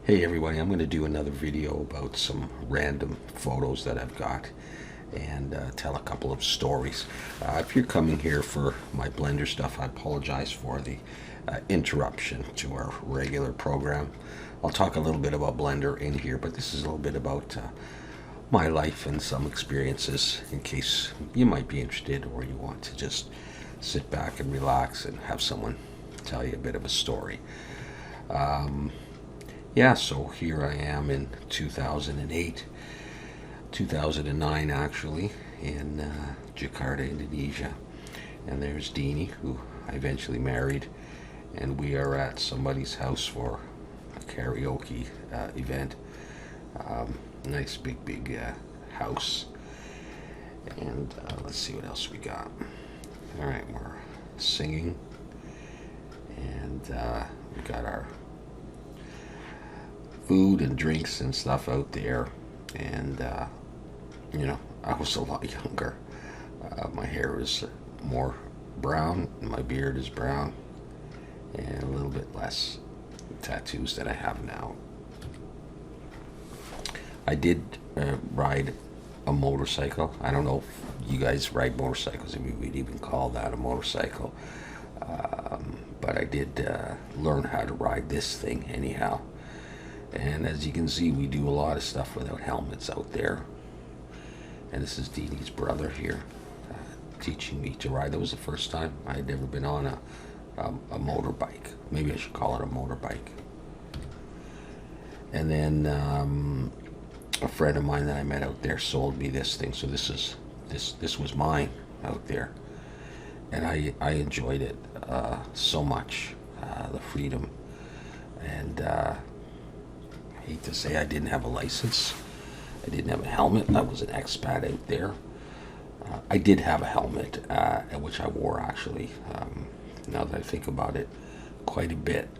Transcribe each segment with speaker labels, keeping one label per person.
Speaker 1: Hey everybody, I'm going to do another video about some random photos that I've got and tell a couple of stories. If you're coming here for my Blender stuff, I apologize for the interruption to our regular program. I'll talk a little bit about Blender in here, but this is a little bit about my life and some experiences in case you might be interested or you want to just sit back and relax and have someone tell you a bit of a story. Yeah, so here I am in 2008, 2009 actually, in Jakarta, Indonesia. And there's Deanie, who I eventually married, and we are at somebody's house for a karaoke event. Nice big house. And let's see what else we got. All right, we're singing, and we got our food and drinks and stuff out there. And I was a lot younger. My hair is more brown, my beard is brown, and a little bit less tattoos than I have now. I did ride a motorcycle. I don't know if you guys ride motorcycles, if we'd even call that a motorcycle. But I did learn how to ride this thing anyhow. And as you can see, we do a lot of stuff without helmets out there. And this is Deanie's brother here, teaching me to ride. That was the first time. I had never been on a motorbike. Maybe I should call it a motorbike. And then a friend of mine that I met out there sold me this thing. So this was mine out there, and I enjoyed it so much, the freedom. And I hate to say I didn't have a license. I didn't have a helmet. I was an expat out there. I did have a helmet, which I wore actually, now that I think about it, quite a bit.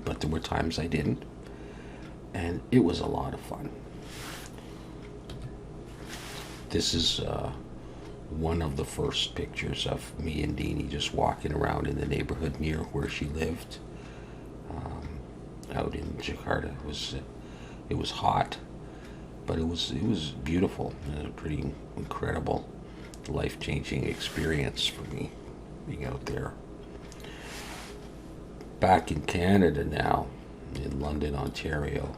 Speaker 1: But there were times I didn't. And it was a lot of fun. This is one of the first pictures of me and Deanie just walking around in the neighborhood near where she lived, out in Jakarta. It was hot, but it was beautiful. It was a pretty incredible, life-changing experience for me being out there. Back in Canada now, in London, Ontario,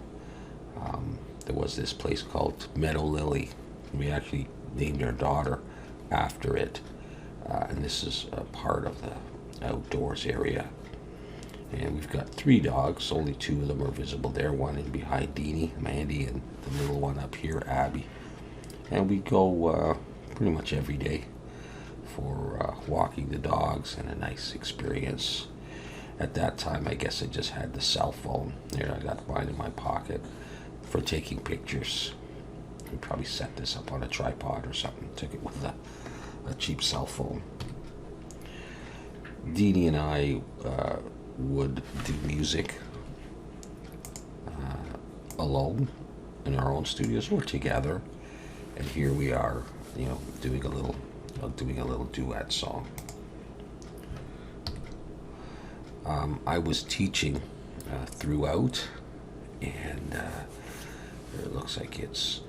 Speaker 1: there was this place called Meadow Lily. We actually named our daughter after it, and this is a part of the outdoors area. And we've got 3 dogs. Only 2 of them are visible there. One in behind Deanie, Mandy, and the little one up here, Abby. And we go pretty much every day for walking the dogs, and a nice experience. At that time, I guess I just had the cell phone. There, I got mine in my pocket for taking pictures. I probably set this up on a tripod or something. Took it with a cheap cell phone. Deanie and I would do music alone in our own studios or together, and here we are, doing a little duet song. I was teaching throughout, and it looks like it's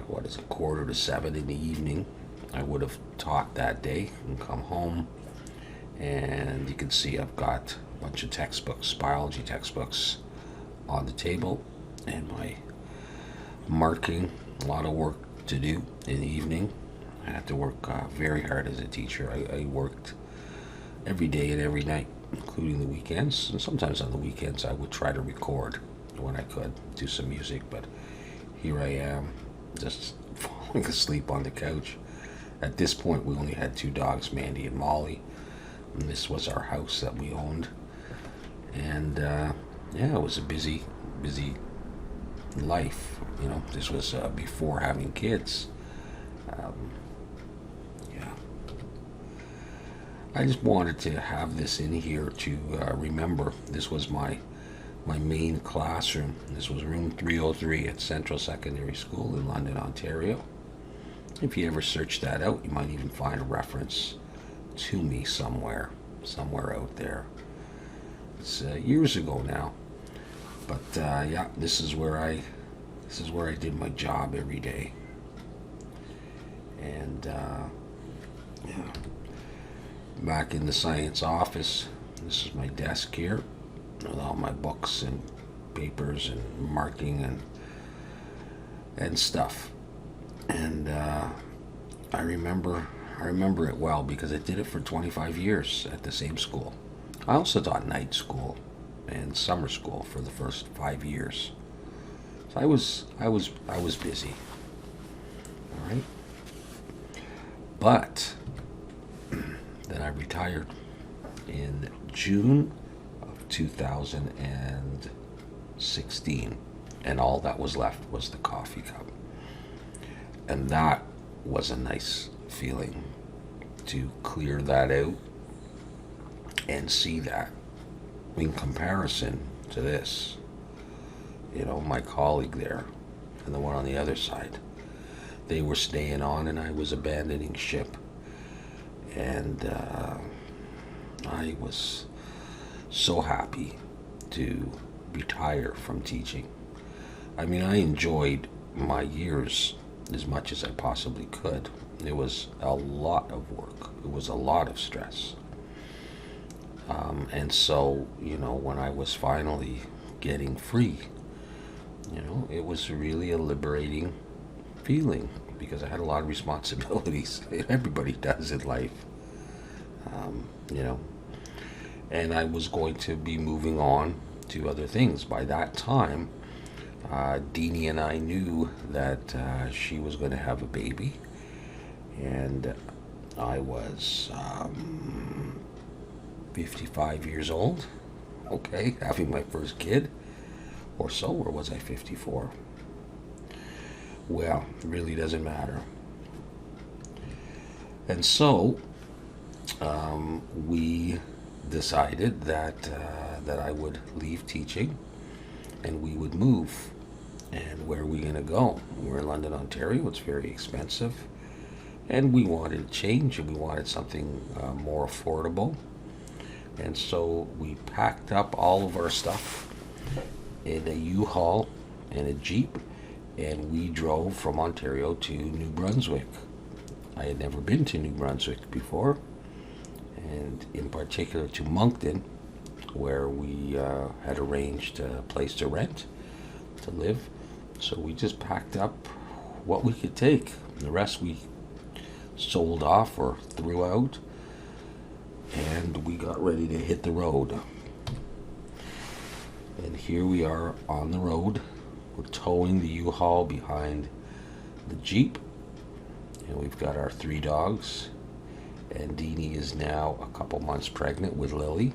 Speaker 1: 6:45 in the evening. I would have taught that day and come home. And you can see I've got a bunch of textbooks, biology textbooks on the table, and my marking, a lot of work to do in the evening. I had to work very hard as a teacher. I worked every day and every night, including the weekends. And sometimes on the weekends I would try to record when I could, do some music, but here I am, just falling asleep on the couch. At this point we only had 2 dogs, Mandy and Molly. And this was our house that we owned, and it was a busy life. This was before having kids. I just wanted to have this in here to remember. This was my main classroom. This was room 303 at Central Secondary School in London, Ontario. If you ever search that out, you might even find a reference to me somewhere out there. It's years ago now. But yeah, this is where I did my job every day. And yeah, back in the science office, this is my desk here with all my books and papers and marking and stuff. And I remember it well because I did it for 25 years at the same school. I also taught night school and summer school for the first 5 years. So I was busy. All right. But then I retired in June of 2016, and all that was left was the coffee cup. And that was a nice feeling to clear that out and see that in comparison to this, my colleague there and the one on the other side, they were staying on and I was abandoning ship. And I was so happy to retire from teaching. I mean, I enjoyed my years as much as I possibly could. It was a lot of work. It was a lot of stress. And so, when I was finally getting free, it was really a liberating feeling because I had a lot of responsibilities. Everybody does in life, you know. And I was going to be moving on to other things. By that time, Deanie and I knew that she was going to have a baby, and I was 55 years old, okay, having my first kid, or so, or was I 54? Well, it really doesn't matter. And so, we decided that I would leave teaching, and we would move. And where are we going to go? We're in London, Ontario. It's very expensive. And we wanted a change, and we wanted something more affordable. And so we packed up all of our stuff in a U-Haul and a Jeep, and we drove from Ontario to New Brunswick. I had never been to New Brunswick before, and in particular to Moncton, where we had arranged a place to rent, to live. So we just packed up what we could take. The rest we sold off or threw out, and we got ready to hit the road. And here we are on the road. We're towing the U-Haul behind the Jeep, and we've got our 3 dogs, and Deanie is now a couple months pregnant with Lily,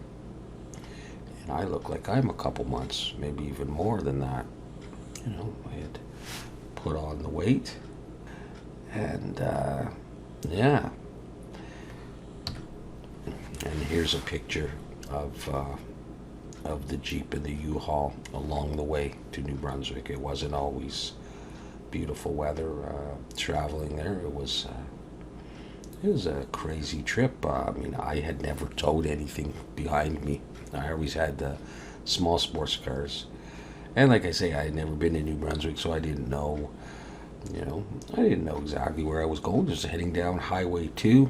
Speaker 1: and I look like I'm a couple months, maybe even more than that. I had put on the weight, and yeah. And here's a picture of the Jeep and the U-Haul along the way to New Brunswick. It wasn't always beautiful weather traveling there. It was a crazy trip. I mean, I had never towed anything behind me. I always had small sports cars. And like I say, I had never been to New Brunswick, so I didn't know, I didn't know exactly where I was going. Just heading down Highway 2,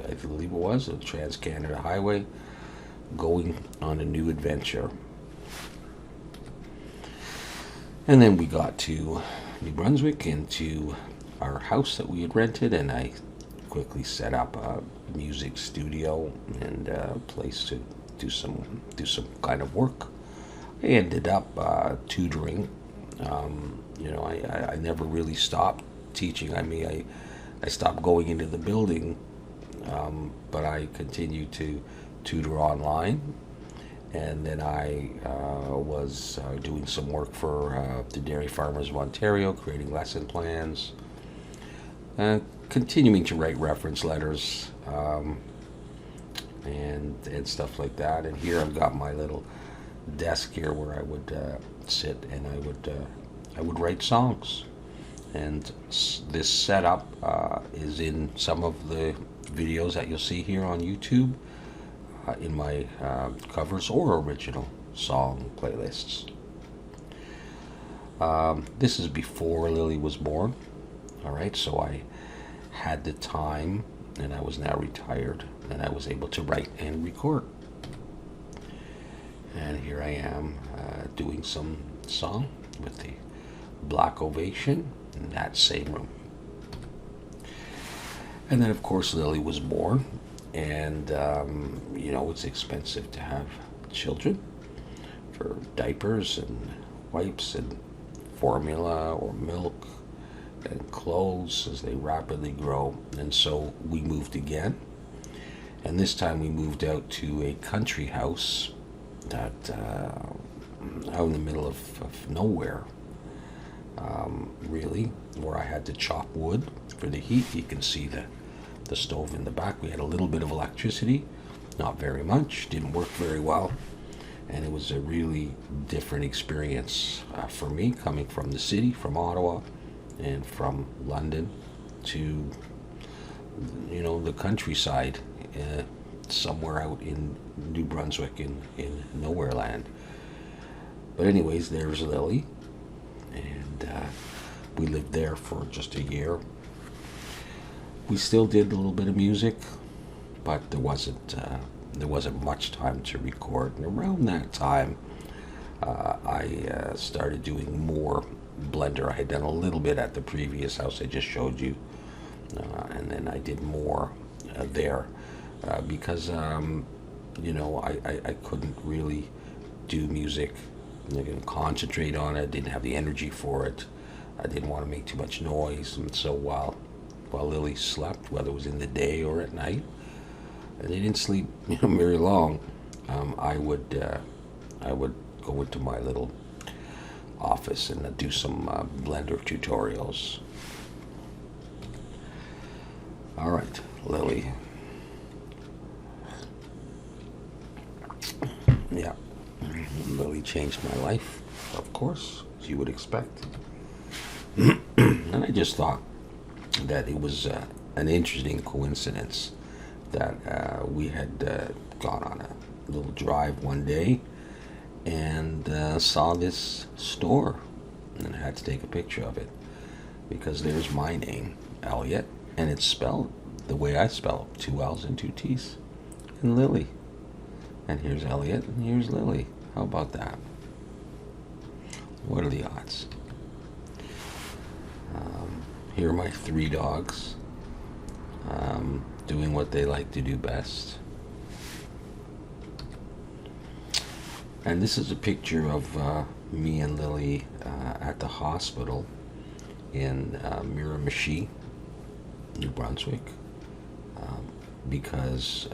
Speaker 1: I believe it was, the Trans-Canada Highway, going on a new adventure. And then we got to New Brunswick, into our house that we had rented, and I quickly set up a music studio and a place to do some kind of work. I ended up tutoring. I never really stopped teaching. I mean, I stopped going into the building, but I continued to tutor online. And then I was doing some work for the Dairy Farmers of Ontario, creating lesson plans, continuing to write reference letters, and stuff like that. And here I've got my little desk here where I would sit and I would write songs. And this setup is in some of the videos that you'll see here on YouTube, in my covers or original song playlists. This is before Lily was born. All right, so I had the time, and I was now retired, and I was able to write and record. And here I am doing some song with the Black Ovation in that same room. And then, of course, Lily was born, and it's expensive to have children for diapers and wipes and formula or milk and clothes as they rapidly grow. And so we moved again. And this time we moved out to a country house that out in the middle of nowhere, really, where I had to chop wood for the heat. You can see the stove in the back. We had a little bit of electricity, not very much, didn't work very well. And it was a really different experience for me, coming from the city, from Ottawa, and from London to, the countryside, somewhere out in New Brunswick in nowhere land. But anyways, there's Lily, and we lived there for just a year. We still did a little bit of music, but there wasn't much time to record. And around that time, I started doing more Blender. I had done a little bit at the previous house I just showed you, and then I did more there because I couldn't really do music. I couldn't concentrate on it. I didn't have the energy for it. I didn't want to make too much noise, and so while Lily slept, whether it was in the day or at night, and they didn't sleep very long, I would go into my little office and do some Blender tutorials. All right, Lily. Yeah, Lily changed my life, of course, as you would expect. And I just thought that it was an interesting coincidence that we had gone on a little drive one day and saw this store and had to take a picture of it because there's my name, Elliot, and it's spelled the way I spell it, 2 L's and 2 T's, and Lily. And here's Elliot, and here's Lily. How about that? What are the odds? Here are my 3 dogs, doing what they like to do best. And this is a picture of me and Lily at the hospital in Miramichi, New Brunswick, because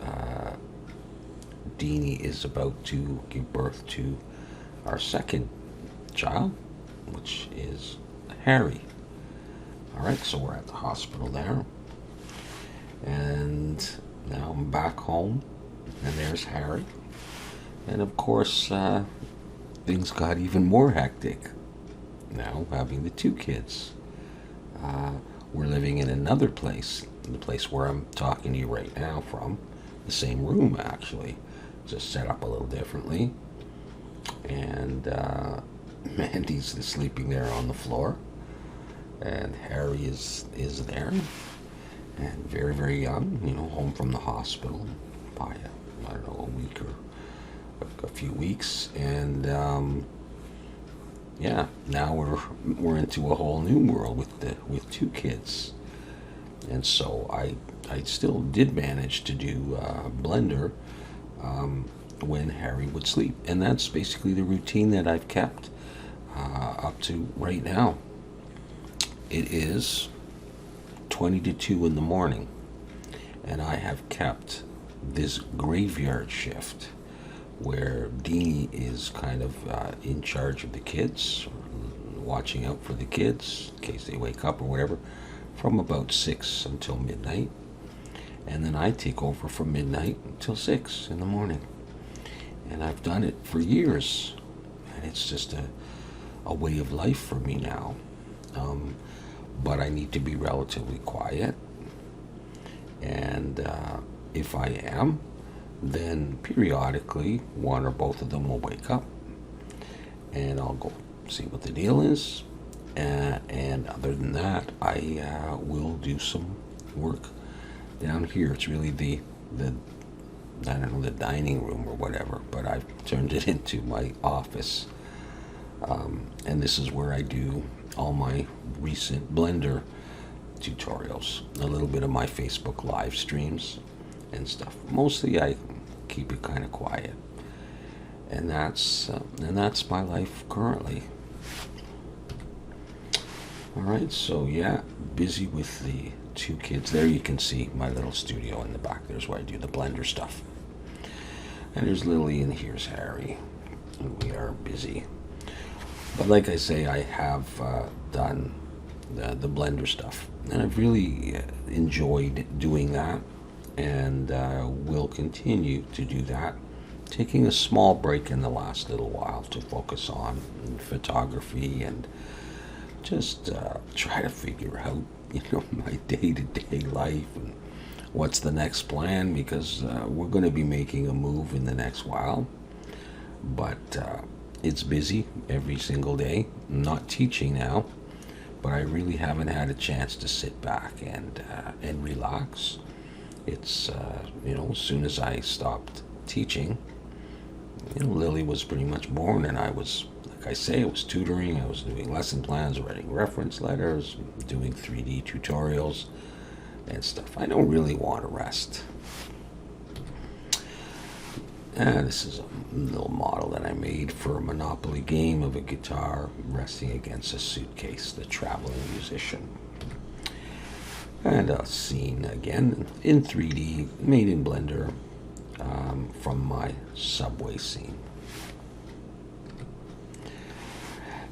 Speaker 1: Deanie is about to give birth to our second child, which is Harry. All right, so we're at the hospital there, and now I'm back home, and there's Harry. And of course, things got even more hectic now, having the 2 kids. We're living in another place, the place where I'm talking to you right now from, the same room actually, just set up a little differently. And Mandy's sleeping there on the floor, and Harry is there, and very, very young, home from the hospital by a week or a few weeks, and now we're into a whole new world with 2 kids. And so I still did manage to do Blender when Harry would sleep, and that's basically the routine that I've kept up to right now. It is 20 to 2 in the morning, and I have kept this graveyard shift where Deanie is kind of in charge of the kids, watching out for the kids in case they wake up or whatever, from about 6 until midnight. And then I take over from midnight until 6 in the morning. And I've done it for years, and it's just a way of life for me now. But I need to be relatively quiet, and if I am, then periodically one or both of them will wake up, and I'll go see what the deal is. And other than that, I will do some work down here. It's really the I don't know, the dining room or whatever, but I've turned it into my office. And this is where I do all my recent Blender tutorials, a little bit of my Facebook live streams and stuff. Mostly I keep it kind of quiet. And that's my life currently. All right, so yeah, busy with the two kids. There you can see my little studio in the back. There's where I do the Blender stuff. And there's Lily and here's Harry. And we are busy. But like I say, I have done the Blender stuff. And I've really enjoyed doing that. And will continue to do that. Taking a small break in the last little while to focus on photography and just try to figure out, my day-to-day life and what's the next plan, because we're going to be making a move in the next while. But it's busy every single day. I'm not teaching now, but I really haven't had a chance to sit back and relax. It's as soon as I stopped teaching, Lily was pretty much born, and I was, like I say, I was tutoring, I was doing lesson plans, writing reference letters, doing 3D tutorials and stuff. I don't really want to rest. This is a little model that I made for a Monopoly game of a guitar resting against a suitcase, the traveling musician. And a scene again in 3D, made in Blender, from my subway scene.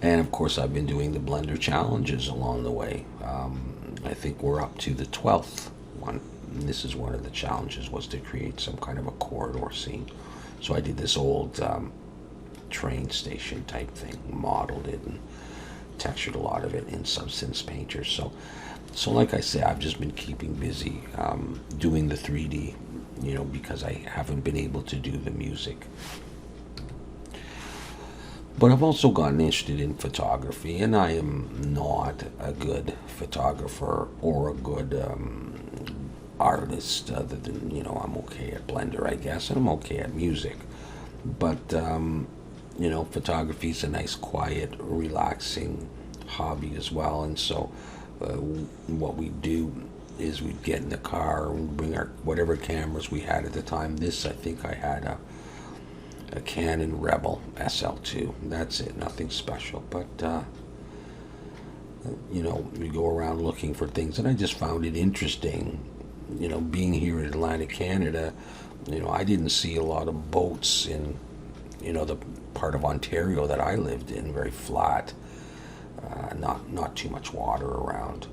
Speaker 1: And of course, I've been doing the Blender challenges along the way. I think we're up to the 12th one. And this is one of the challenges, was to create some kind of a corridor scene. So I did this old train station type thing, modeled it and textured a lot of it in Substance Painter. So like I say, I've just been keeping busy doing the 3D, because I haven't been able to do the music. But I've also gotten interested in photography, and I am not a good photographer or a good artist, other than, I'm okay at Blender, I guess, and I'm okay at music. But, photography is a nice, quiet, relaxing hobby as well. And so what we do is we get in the car and bring our whatever cameras we had at the time. This, I think I had a Canon Rebel SL2. That's it, nothing special. But, we go around looking for things, and I just found it interesting. Being here in Atlantic Canada, I didn't see a lot of boats in, the part of Ontario that I lived in, very flat, not too much water around.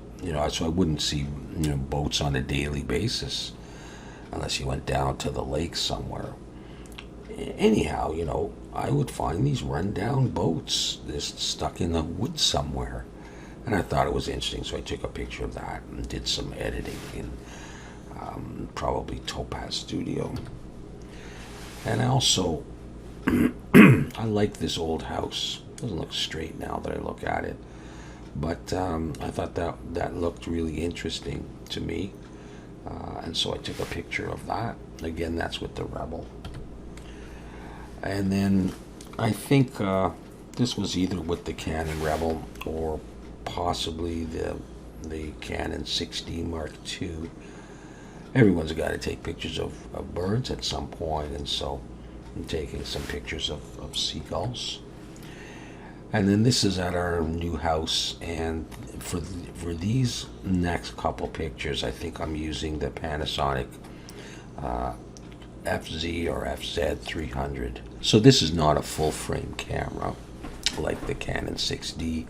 Speaker 1: So I wouldn't see, boats on a daily basis unless you went down to the lake somewhere. Anyhow, I would find these run-down boats just stuck in the woods somewhere. And I thought it was interesting, so I took a picture of that and did some editing in probably Topaz Studio. And I also, I like this old house. It doesn't look straight now that I look at it. But I thought that looked really interesting to me. And so I took a picture of that. Again, that's with the Rebel. And then I think this was either with the Canon Rebel or possibly the Canon 6D Mark II. Everyone's got to take pictures of birds at some point, and so I'm taking some pictures of seagulls. And then this is at our new house, and for these next couple pictures, I think I'm using the Panasonic FZ or FZ 300. So this is not a full frame camera like the Canon 6D.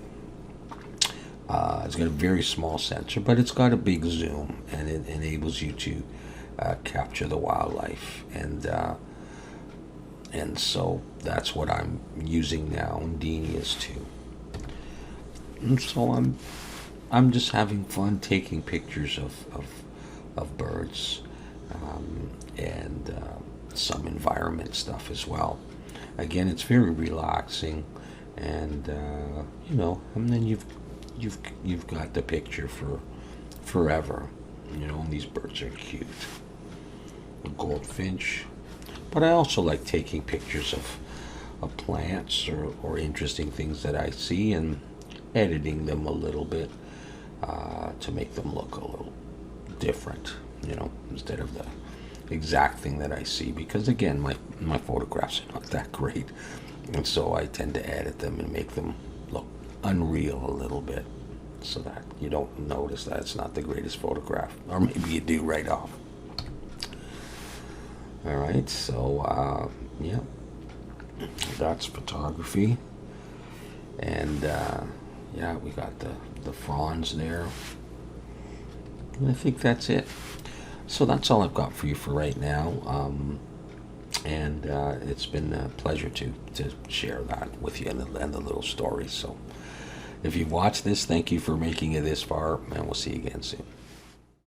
Speaker 1: It's got a very small sensor, but it's got a big zoom, and it enables you to capture the wildlife. And so that's what I'm using now, and Deanie is too. And so I'm just having fun taking pictures of birds and some environment stuff as well. Again, it's very relaxing, and and then you've got the picture for forever. And these birds are cute. A goldfinch. But I also like taking pictures of plants or interesting things that I see and editing them a little bit to make them look a little different, instead of the exact thing that I see. Because again, my photographs are not that great. And so I tend to edit them and make them look unreal a little bit so that you don't notice that it's not the greatest photograph. Or maybe you do right off. All right, so yeah, that's photography. And yeah, we got the fronds there. And I think that's it. So that's all I've got for you for right now. And it's been a pleasure to share that with you and the little stories. So if you've watched this, thank you for making it this far, and we'll see you again soon.